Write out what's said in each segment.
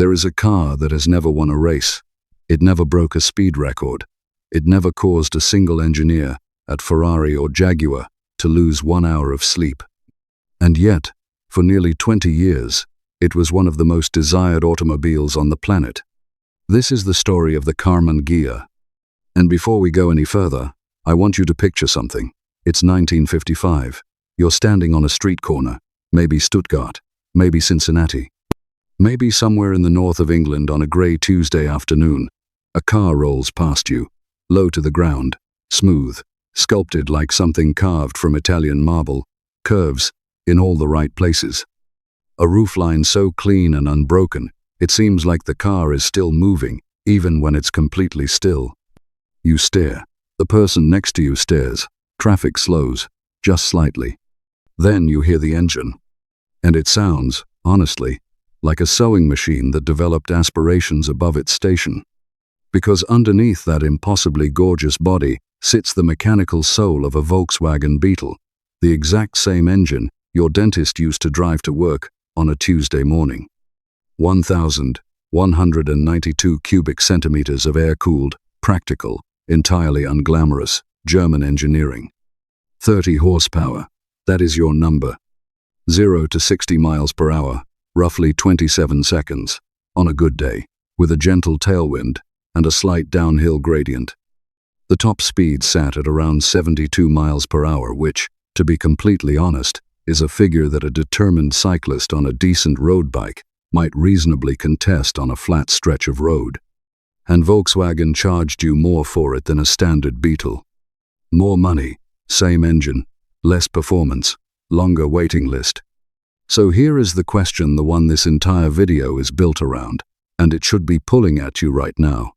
There is a car that has never won a race. It never broke a speed record. It never caused a single engineer at Ferrari or Jaguar to lose 1 hour of sleep. And yet, for nearly 20 years, it was one of the most desired automobiles on the planet. This is the story of the Karmann Ghia. And before we go any further, I want you to picture something. It's 1955. You're standing on a street corner, maybe Stuttgart, maybe Cincinnati, maybe somewhere in the north of England on a grey Tuesday afternoon. A car rolls past you, low to the ground, smooth, sculpted like something carved from Italian marble, curves in all the right places. A roofline so clean and unbroken, it seems like the car is still moving, even when it's completely still. You stare. The person next to you stares. Traffic slows, just slightly. Then you hear the engine. And it sounds, honestly, like a sewing machine that developed aspirations above its station. Because underneath that impossibly gorgeous body sits the mechanical soul of a Volkswagen Beetle, the exact same engine your dentist used to drive to work on a Tuesday morning. 1,192 cubic centimeters of air-cooled, practical, entirely unglamorous, German engineering. 30 horsepower, that is your number. 0 to 60 miles per hour, roughly 27 seconds, on a good day, with a gentle tailwind and a slight downhill gradient. The top speed sat at around 72 miles per hour, which, to be completely honest, is a figure that a determined cyclist on a decent road bike might reasonably contest on a flat stretch of road. And Volkswagen charged you more for it than a standard Beetle. More money, same engine, less performance, longer waiting list. So here is the question, the one this entire video is built around, and it should be pulling at you right now.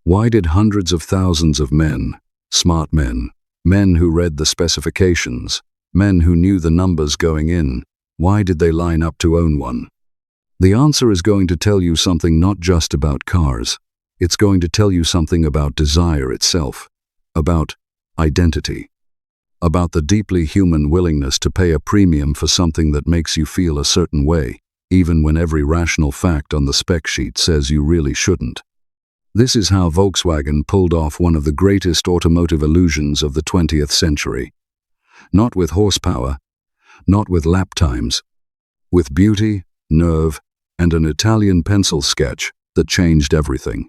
Why did hundreds of thousands of men, smart men, men who read the specifications, men who knew the numbers going in, why did they line up to own one? The answer is going to tell you something not just about cars. It's going to tell you something about desire itself, about identity, about the deeply human willingness to pay a premium for something that makes you feel a certain way, even when every rational fact on the spec sheet says you really shouldn't. This is how Volkswagen pulled off one of the greatest automotive illusions of the 20th century. Not with horsepower, not with lap times, with beauty, nerve, and an Italian pencil sketch that changed everything.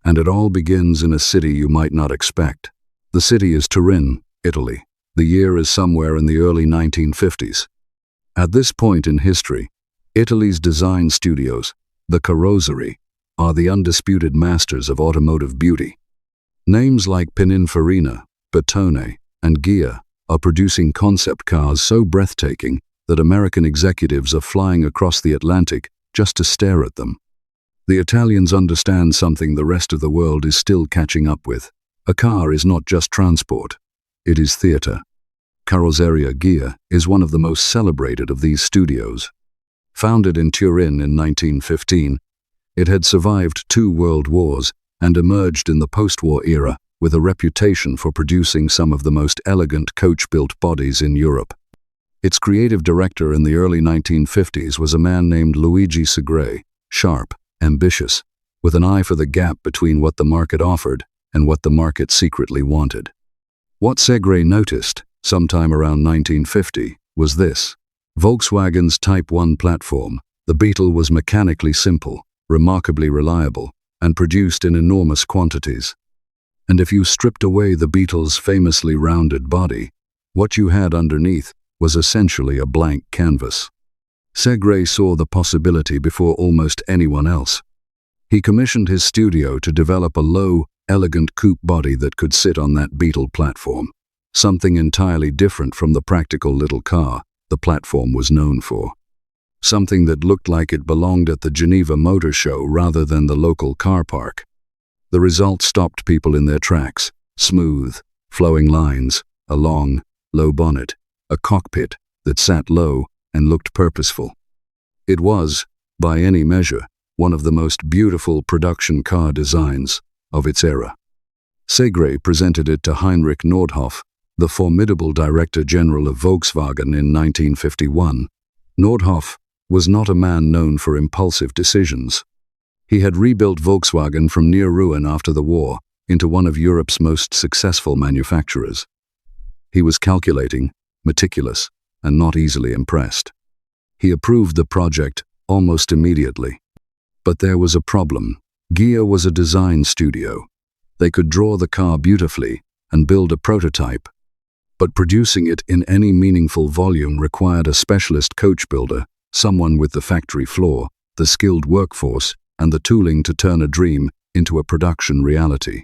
And it all begins in a city you might not expect. The city is Turin, Italy. The year is somewhere in the early 1950s. At this point in history, Italy's design studios, the Carrozzeria, are the undisputed masters of automotive beauty. Names like Pininfarina, Bertone, and Ghia are producing concept cars so breathtaking that American executives are flying across the Atlantic just to stare at them. The Italians understand something the rest of the world is still catching up with. A car is not just transport, it is theater. Carrozzeria Ghia is one of the most celebrated of these studios. Founded in Turin in 1915, it had survived 2 world wars and emerged in the post-war era with a reputation for producing some of the most elegant coach-built bodies in Europe. Its creative director in the early 1950s was a man named Luigi Segre, sharp, ambitious, with an eye for the gap between what the market offered and what the market secretly wanted. What Segre noticed, sometime around 1950, was this. Volkswagen's Type 1 platform, the Beetle, was mechanically simple, remarkably reliable, and produced in enormous quantities. And if you stripped away the Beetle's famously rounded body, what you had underneath was essentially a blank canvas. Segre saw the possibility before almost anyone else. He commissioned his studio to develop a low, elegant coupe body that could sit on that Beetle platform, something entirely different from the practical little car the platform was known for. Something that looked like it belonged at the Geneva Motor Show rather than the local car park. The result stopped people in their tracks. Smooth, flowing lines, a long, low bonnet, a cockpit that sat low and looked purposeful. It was, by any measure, one of the most beautiful production car designs of its era. Segre presented it to Heinrich Nordhoff, the formidable Director General of Volkswagen, in 1951. Nordhoff was not a man known for impulsive decisions. He had rebuilt Volkswagen from near ruin after the war into one of Europe's most successful manufacturers. He was calculating, meticulous, and not easily impressed. He approved the project almost immediately. But there was a problem. Ghia was a design studio. They could draw the car beautifully and build a prototype, but producing it in any meaningful volume required a specialist coach builder, someone with the factory floor, the skilled workforce, and the tooling to turn a dream into a production reality.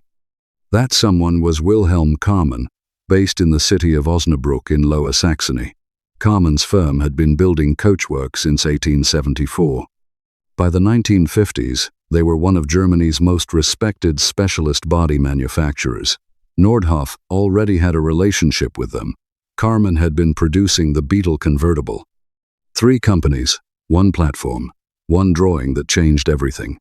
That someone was Wilhelm Karmann, based in the city of Osnabrück in Lower Saxony. Karmann's firm had been building coachwork since 1874. By the 1950s, they were one of Germany's most respected specialist body manufacturers. Nordhoff already had a relationship with them. Karmann had been producing the Beetle convertible. 3 companies, 1 platform, 1 drawing that changed everything.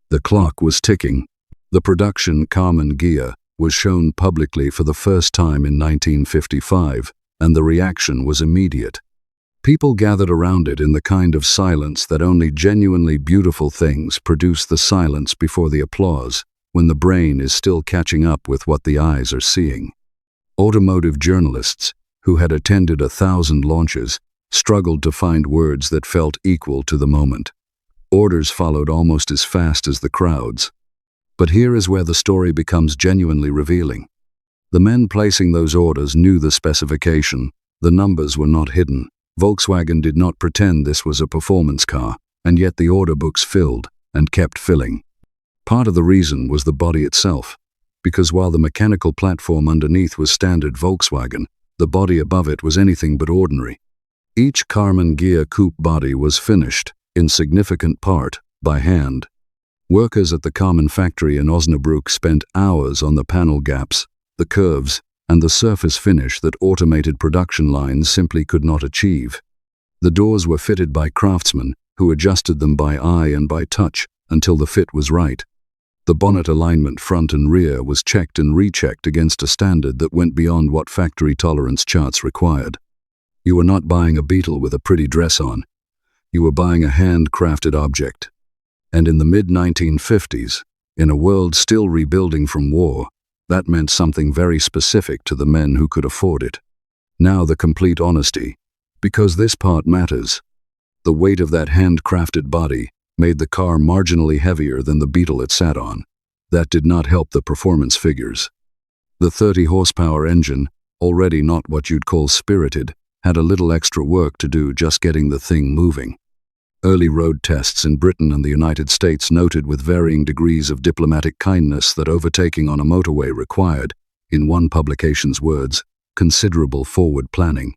The clock was ticking. The production Karmann Ghia was shown publicly for the first time in 1955, and the reaction was immediate. People gathered around it in the kind of silence that only genuinely beautiful things produce, the silence before the applause, when the brain is still catching up with what the eyes are seeing. Automotive journalists, who had attended 1,000 launches, struggled to find words that felt equal to the moment. Orders followed almost as fast as the crowds. But here is where the story becomes genuinely revealing. The men placing those orders knew the specification. The numbers were not hidden. Volkswagen did not pretend this was a performance car, and yet the order books filled and kept filling. Part of the reason was the body itself, because while the mechanical platform underneath was standard Volkswagen, the body above it was anything but ordinary. Each Karmann Ghia coupe body was finished, in significant part, by hand. Workers at the Karmann factory in Osnabrück spent hours on the panel gaps, the curves, and the surface finish that automated production lines simply could not achieve. The doors were fitted by craftsmen who adjusted them by eye and by touch until the fit was right. The bonnet alignment front and rear was checked and rechecked against a standard that went beyond what factory tolerance charts required. You were not buying a Beetle with a pretty dress on. You were buying a hand-crafted object. And in the mid-1950s, in a world still rebuilding from war, that meant something very specific to the men who could afford it. Now the complete honesty, because this part matters. The weight of that hand-crafted body made the car marginally heavier than the Beetle it sat on. That did not help the performance figures. The 30-horsepower engine, already not what you'd call spirited, had a little extra work to do just getting the thing moving. Early road tests in Britain and the United States noted with varying degrees of diplomatic kindness that overtaking on a motorway required, in one publication's words, considerable forward planning.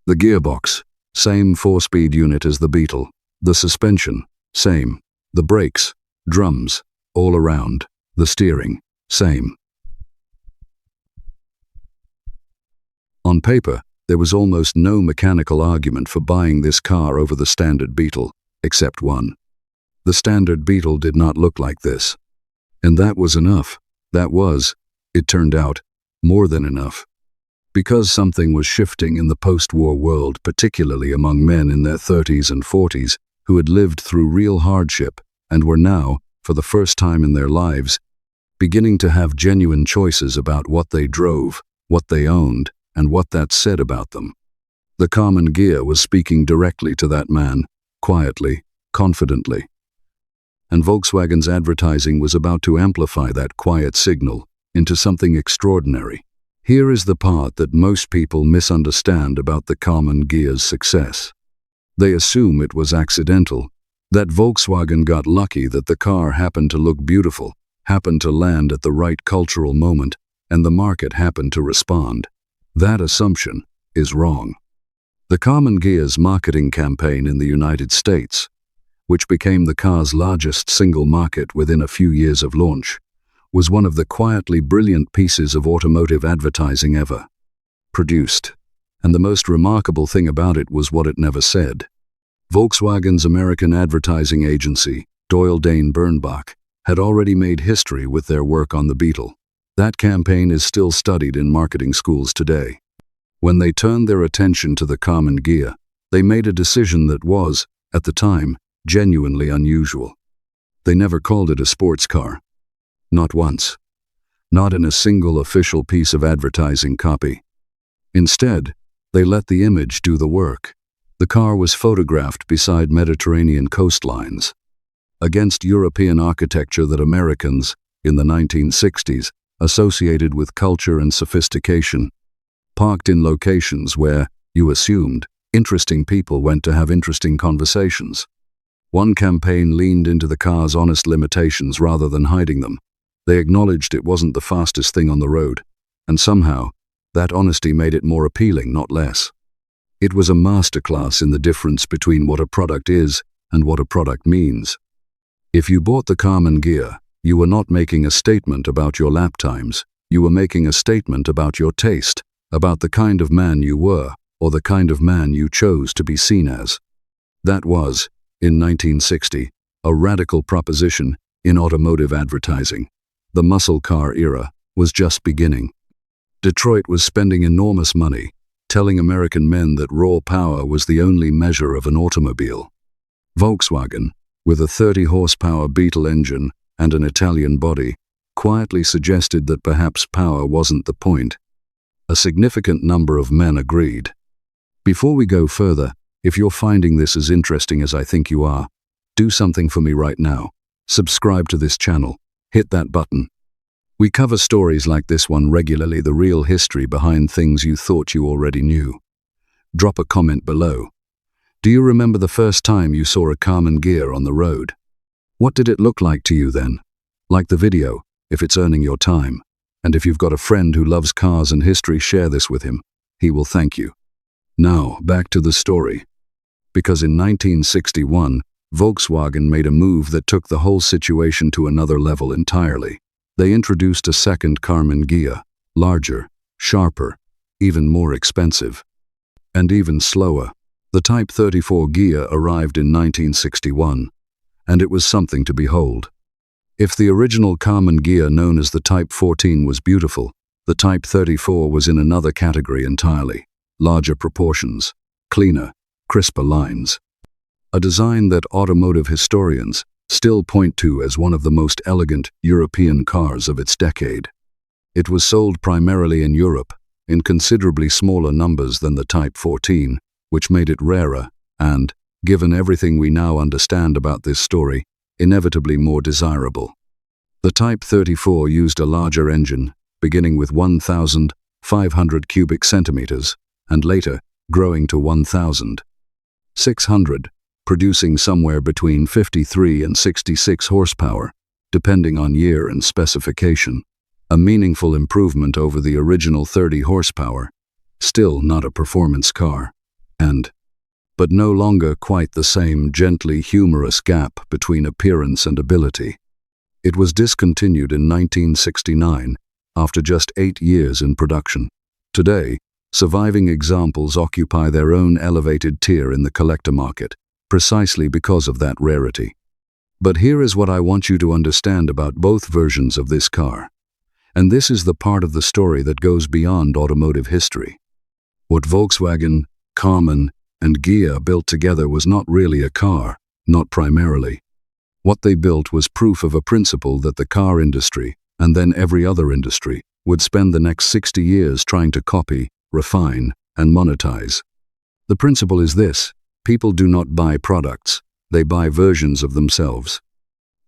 The gearbox, same 4-speed unit as the Beetle. The suspension, same. The brakes, drums, all around. The steering, same. On paper, there was almost no mechanical argument for buying this car over the standard Beetle, except one. The standard Beetle did not look like this. And that was enough. That was, it turned out, more than enough. Because something was shifting in the post-war world, particularly among men in their 30s and 40s, who had lived through real hardship and were now, for the first time in their lives, beginning to have genuine choices about what they drove, what they owned, and what that said about them. The Karmann Ghia was speaking directly to that man, quietly, confidently. And Volkswagen's advertising was about to amplify that quiet signal into something extraordinary. Here is the part that most people misunderstand about the Karmann Ghia's success. They assume it was accidental, that Volkswagen got lucky that the car happened to look beautiful, happened to land at the right cultural moment, and the market happened to respond. That assumption is wrong. The Karmann Ghia's marketing campaign in the United States, which became the car's largest single market within a few years of launch, was one of the quietly brilliant pieces of automotive advertising ever produced. And the most remarkable thing about it was what it never said. Volkswagen's American advertising agency, Doyle Dane Bernbach, had already made history with their work on the Beetle. That campaign is still studied in marketing schools today. When they turned their attention to the Karmann Ghia, they made a decision that was, at the time, genuinely unusual. They never called it a sports car. Not once. Not in a single official piece of advertising copy. Instead, they let the image do the work. The car was photographed beside Mediterranean coastlines, against European architecture that Americans, in the 1960s, associated with culture and sophistication, parked in locations where, you assumed, interesting people went to have interesting conversations. One campaign leaned into the car's honest limitations rather than hiding them. They acknowledged it wasn't the fastest thing on the road, and somehow, that honesty made it more appealing, not less. It was a masterclass in the difference between what a product is and what a product means. If you bought the Karmann Ghia, you were not making a statement about your lap times. You were making a statement about your taste, about the kind of man you were, or the kind of man you chose to be seen as. That was, in 1960, a radical proposition in automotive advertising. The muscle car era was just beginning. Detroit was spending enormous money, telling American men that raw power was the only measure of an automobile. Volkswagen, with a 30-horsepower Beetle engine and an Italian body, quietly suggested that perhaps power wasn't the point. A significant number of men agreed. Before we go further, if you're finding this as interesting as I think you are, do something for me right now. Subscribe to this channel. Hit that button. We cover stories like this one regularly, the real history behind things you thought you already knew. Drop a comment below. Do you remember the first time you saw a Karmann Ghia on the road? What did it look like to you then? Like the video, if it's earning your time. And if you've got a friend who loves cars and history, share this with him. He will thank you. Now, back to the story. Because in 1961, Volkswagen made a move that took the whole situation to another level entirely. They introduced a second Karmann Ghia, larger, sharper, even more expensive, and even slower. The Type 34 Ghia arrived in 1961, and it was something to behold. If the original Karmann Ghia, known as the Type 14, was beautiful, the Type 34 was in another category entirely. Larger proportions, cleaner, crisper lines. A design that automotive historians still point to as one of the most elegant European cars of its decade. It was sold primarily in Europe, in considerably smaller numbers than the Type 14, which made it rarer and, given everything we now understand about this story, inevitably more desirable. The Type 34 used a larger engine, beginning with 1,500 cubic centimeters, and later growing to 1,600, producing somewhere between 53 and 66 horsepower, depending on year and specification. A meaningful improvement over the original 30 horsepower, still not a performance car, but no longer quite the same gently humorous gap between appearance and ability. It was discontinued in 1969, after just 8 years in production. Today, surviving examples occupy their own elevated tier in the collector market, precisely because of that rarity. But here is what I want you to understand about both versions of this car. And this is the part of the story that goes beyond automotive history. What Volkswagen, Karmann, and Ghia built together was not really a car, not primarily. What they built was proof of a principle that the car industry, and then every other industry, would spend the next 60 years trying to copy, refine, and monetize. The principle is this: people do not buy products, they buy versions of themselves.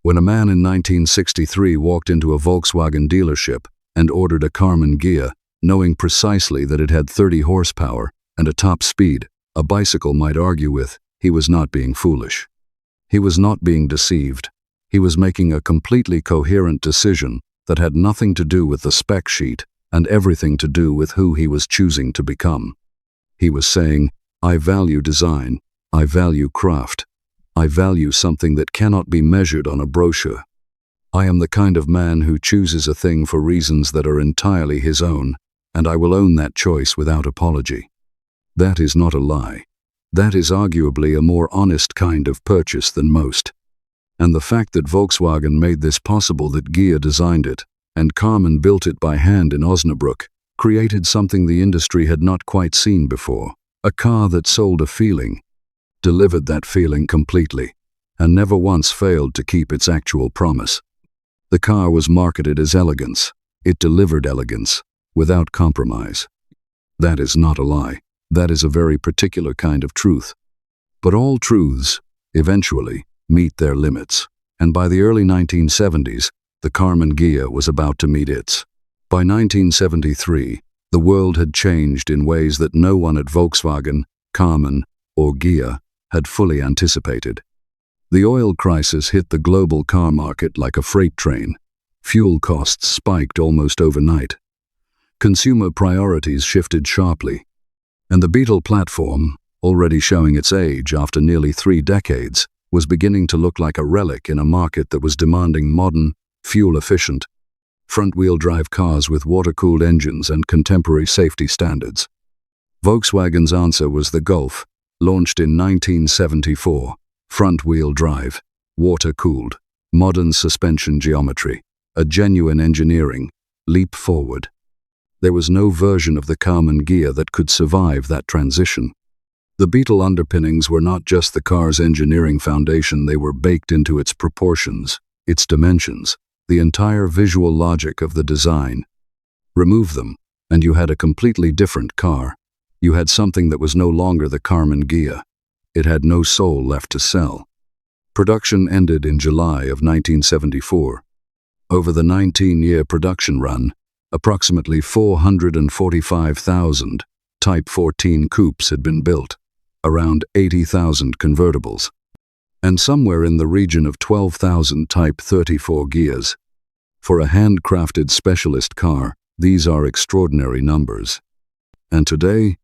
When a man in 1963 walked into a Volkswagen dealership and ordered a Karmann Ghia, knowing precisely that it had 30 horsepower and a top speed, a bicycle might argue with, he was not being foolish. He was not being deceived. He was making a completely coherent decision that had nothing to do with the spec sheet and everything to do with who he was choosing to become. He was saying, I value design, I value craft, I value something that cannot be measured on a brochure. I am the kind of man who chooses a thing for reasons that are entirely his own, and I will own that choice without apology. That is not a lie. That is arguably a more honest kind of purchase than most. And the fact that Volkswagen made this possible, that Ghia designed it, and Karmann built it by hand in Osnabrück, created something the industry had not quite seen before. A car that sold a feeling, delivered that feeling completely. and never once failed to keep its actual promise. The car was marketed as elegance. It delivered elegance, without compromise. That is not a lie. That is a very particular kind of truth. But all truths, eventually, meet their limits. And by the early 1970s, the Karmann Ghia was about to meet its. By 1973, the world had changed in ways that no one at Volkswagen, Karmann, or Ghia had fully anticipated. The oil crisis hit the global car market like a freight train. Fuel costs spiked almost overnight. Consumer priorities shifted sharply. And the Beetle platform, already showing its age after nearly 3 decades, was beginning to look like a relic in a market that was demanding modern, fuel-efficient, front-wheel drive cars with water-cooled engines and contemporary safety standards. Volkswagen's answer was the Golf, launched in 1974, front-wheel drive, water-cooled, modern suspension geometry, a genuine engineering leap forward. There was no version of the Karmann Ghia that could survive that transition. The Beetle underpinnings were not just the car's engineering foundation, they were baked into its proportions, its dimensions, the entire visual logic of the design. Remove them, and you had a completely different car. You had something that was no longer the Karmann Ghia. It had no soul left to sell. Production ended in July of 1974. Over the 19-year production run, approximately 445,000 Type 14 coupes had been built, around 80,000 convertibles, and somewhere in the region of 12,000 Type 34 Ghias. For a handcrafted specialist car, these are extraordinary numbers. And today,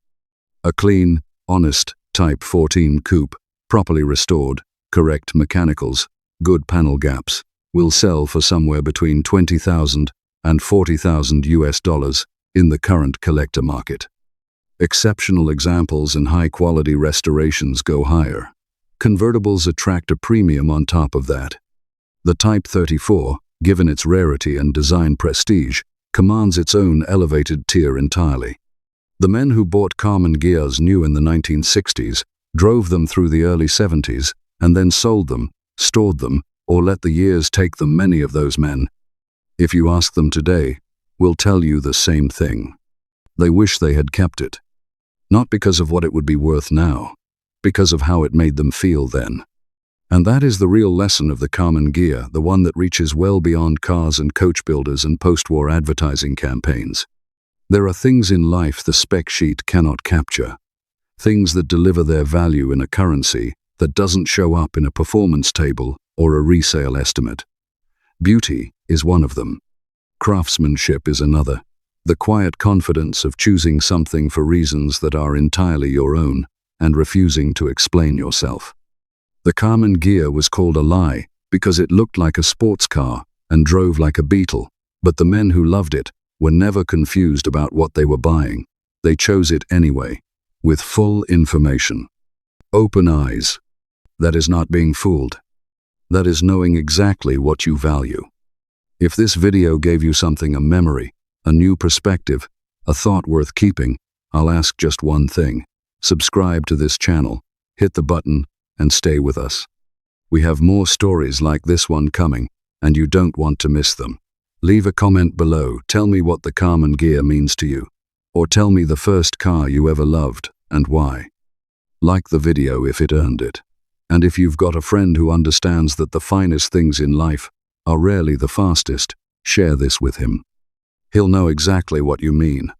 a clean, honest Type 14 coupe, properly restored, correct mechanicals, good panel gaps, will sell for somewhere between $20,000 and $40,000 in the current collector market. Exceptional examples and high-quality restorations go higher. Convertibles attract a premium on top of that. The Type 34, given its rarity and design prestige, commands its own elevated tier entirely. The men who bought Karmann Ghias new in the 1960s, drove them through the early 70s, and then sold them, stored them, or let the years take them. Many of those men, if you ask them today, will tell you the same thing. They wish they had kept it. Not because of what it would be worth now, because of how it made them feel then. And that is the real lesson of the Karmann Ghia, the one that reaches well beyond cars and coach builders and post-war advertising campaigns. There are things in life the spec sheet cannot capture. Things that deliver their value in a currency that doesn't show up in a performance table or a resale estimate. Beauty is one of them. Craftsmanship is another. The quiet confidence of choosing something for reasons that are entirely your own and refusing to explain yourself. The Karmann Ghia was called a lie because it looked like a sports car and drove like a Beetle, but the men who loved it were never confused about what they were buying. They chose it anyway, with full information. Open eyes. That is not being fooled. That is knowing exactly what you value. If this video gave you something, a memory, a new perspective, a thought worth keeping, I'll ask just one thing. Subscribe to this channel, hit the button, and stay with us. We have more stories like this one coming, and you don't want to miss them. Leave a comment below, tell me what the Karmann Ghia means to you, or tell me the first car you ever loved and why. Like the video if it earned it. And if you've got a friend who understands that the finest things in life are rarely the fastest, share this with him. He'll know exactly what you mean.